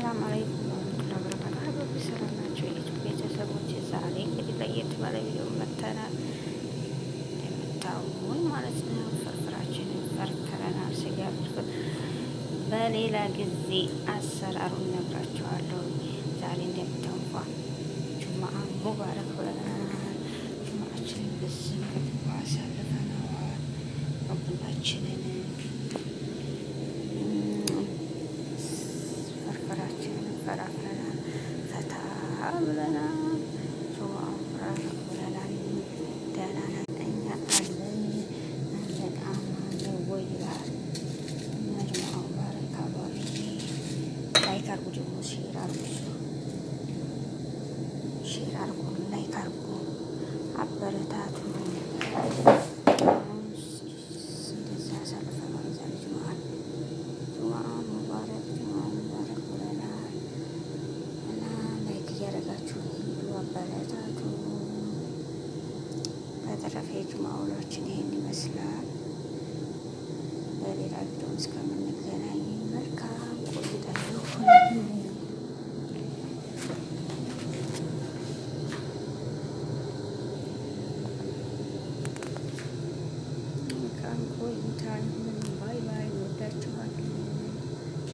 ሰላም አለይኩም ወራህመቱላሂ ወበረካቱህ። ሀቢቢ ሰላም ናቸው የዩቲዩብ ቤተሰቦች። ዛሬ እንግዲህ ለየት ባለ ቪዲዮ መጥተናል። የምታዩን ማለት ነው ፍርፍራችንን ፈርፍረናል። ስጋ ፍርፍር በሌላ ጊዜ አሰራሩን ነግራችኋለሁ። ዛሬ እንደምታውቋ ጁምዓ ሙባረክ ብለናል። ጁምዓችንን በስም አሳልፈነዋል። ሁላችንን ፈራፍረናል፣ ፈታ ብለናል፣ ሱዋራ ብለናል። ደህና ነን እኛ አለን። አማን ወይ ይላል መጅሙዓ ሙባረክ አባቢ ላይክ አርጉ፣ ደግሞ ሼር አርጉ፣ ላይክ አርጉ፣ አበረታቱ። እንደዛ አሳልፈናል። ዛሬ ጁምዓ ሙባረክ ብለናል እና ላይክ እያደረጋችሁ ሂዱ፣ አበረታቱ። በተረፈ የጁምዓ ውሏችን ይሄን ይመስላል። በሌላ ቪዲዮ እስከምንገናኝ መልካም ቆይታ ይሁን። መልካም ቆይታ ይሁን። ባይ ባይ። ወዳችኋል።